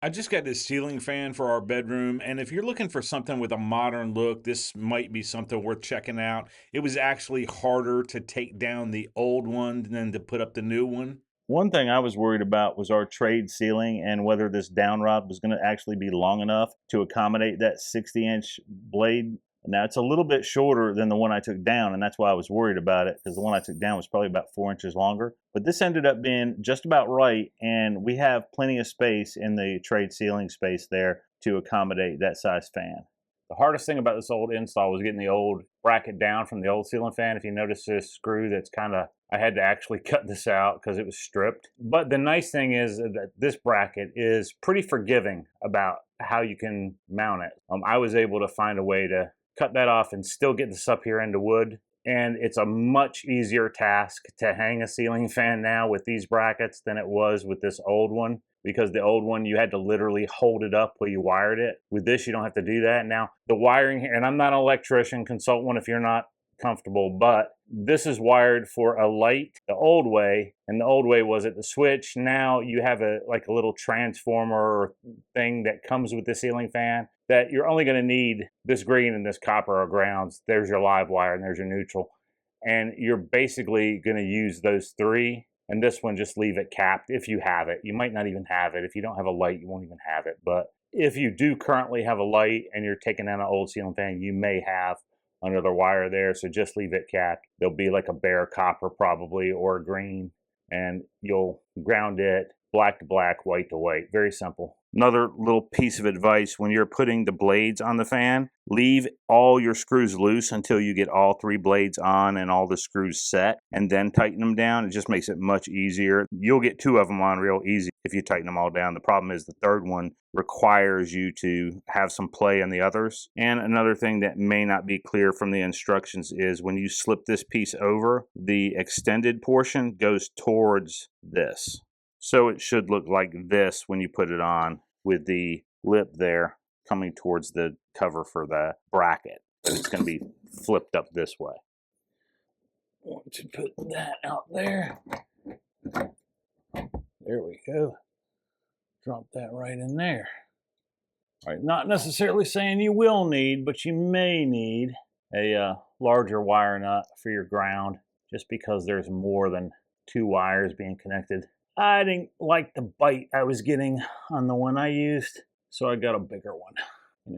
I just got this ceiling fan for our bedroom, and if you're looking for something with a modern look, this might be something worth checking out. It was actually harder to take down the old one than to put up the new one. One thing I was worried about was our trade ceiling and whether this down rod was going to actually be long enough to accommodate that 60-inch blade. Now, it's a little bit shorter than the one I took down, and that's why I was worried about it, because the one I took down was probably about 4 inches longer. But this ended up being just about right, and we have plenty of space in the trade ceiling space there to accommodate that size fan. The hardest thing about this old install was getting the old bracket down from the old ceiling fan. If you notice this screw that's I had to actually cut this out because it was stripped. But the nice thing is that this bracket is pretty forgiving about how you can mount it. I was able to find a way to cut that off and still get this up here into wood. And it's a much easier task to hang a ceiling fan now with these brackets than it was with this old one, because the old one you had to literally hold it up while you wired it. With this, you don't have to do that. Now, the wiring here, and I'm not an electrician, consult one if you're not comfortable, but this is wired for a light the old way, and the old way was at the switch. Now you have a little transformer thing that comes with the ceiling fan that you're only going to need this green and this copper or grounds. There's your live wire and there's your neutral, and you're basically going to use those three. And this one, just leave it capped if you have it. You might not even have it. If you don't have a light, you won't even have it. But if you do currently have a light and you're taking down an old ceiling fan, you may have another wire there. So just leave it capped. There'll be like a bare copper probably, or a green, and you'll ground it black to black, white to white. Very simple. Another little piece of advice: when you're putting the blades on the fan, leave all your screws loose until you get all three blades on and all the screws set, and then tighten them down. It just makes it much easier. You'll get two of them on real easy if you tighten them all down. The problem is the third one requires you to have some play in the others. And another thing that may not be clear from the instructions is when you slip this piece over, the extended portion goes towards this. So it should look like this when you put it on, with the lip there coming towards the cover for the bracket. But it's going to be flipped up this way. Want to put that out there. There we go. Drop that right in there. All right, not necessarily saying you will need, but you may need a larger wire nut for your ground, just because there's more than two wires being connected. I didn't like the bite I was getting on the one I used, so I got a bigger one.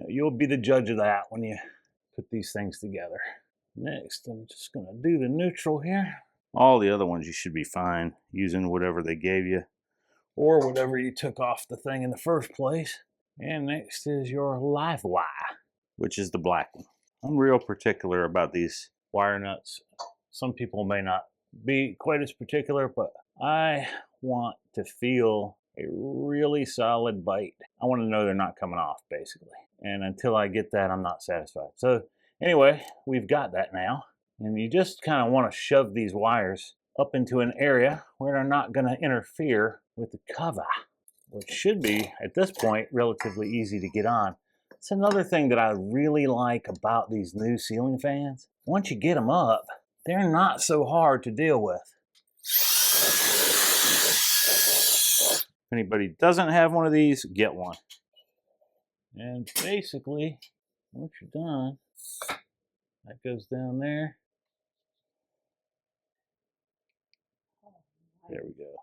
You'll be the judge of that when you put these things together. Next, I'm just going to do the neutral here. All the other ones you should be fine using whatever they gave you, or whatever you took off the thing in the first place. And next is your live wire, which is the black one. I'm real particular about these wire nuts. Some people may not be quite as particular, but I want to feel a really solid bite. I want to know they're not coming off, basically. And until I get that, I'm not satisfied. So anyway, we've got that now. And you just kind of want to shove these wires up into an area where they're not going to interfere with the cover, which should be, at this point, relatively easy to get on. It's another thing that I really like about these new ceiling fans. Once you get them up, they're not so hard to deal with. If anybody doesn't have one of these, get one. And basically, once you're done, that goes down there. There we go.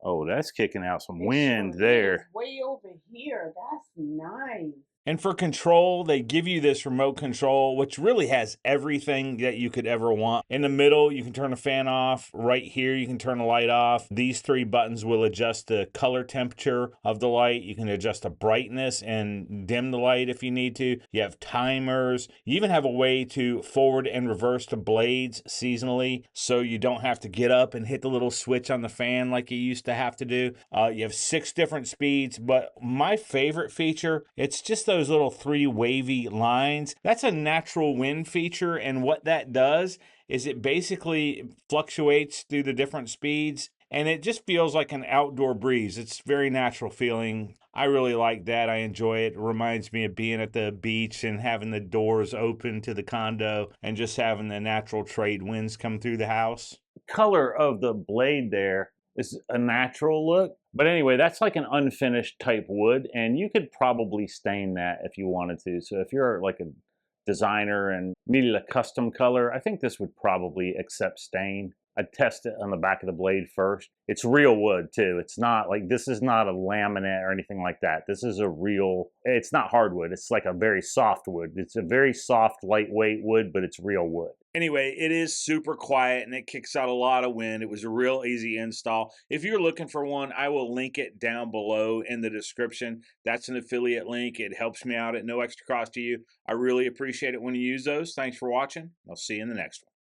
Oh, that's kicking out some wind there. Way over here. That's nice. And for control, they give you this remote control, which really has everything that you could ever want. In the middle, you can turn the fan off. Right here, you can turn the light off. These three buttons will adjust the color temperature of the light. You can adjust the brightness and dim the light if you need to. You have timers. You even have a way to forward and reverse the blades seasonally, so you don't have to get up and hit the little switch on the fan like you used to have to do. You have 6 different speeds, but my favorite feature, it's just those little 3 wavy lines. That's a natural wind feature, and what that does is it basically fluctuates through the different speeds, and it just feels like an outdoor breeze. It's very natural feeling. I really like that. I enjoy it. It reminds me of being at the beach and having the doors open to the condo and just having the natural trade winds come through the house. Color of the blade there is a natural look, But anyway, that's like an unfinished type wood, and you could probably stain that if you wanted to. So if you're like a designer and needed a custom color, I think this would probably accept stain. I'd test it on the back of the blade first. It's real wood too. It's not like, this is not a laminate or anything like that. This is a real, it's not hardwood. It's like a very soft wood. It's a very soft, lightweight wood, but it's real wood. Anyway, it is super quiet and it kicks out a lot of wind. It was a real easy install. If you're looking for one, I will link it down below in the description. That's an affiliate link. It helps me out at no extra cost to you. I really appreciate it when you use those. Thanks for watching. I'll see you in the next one.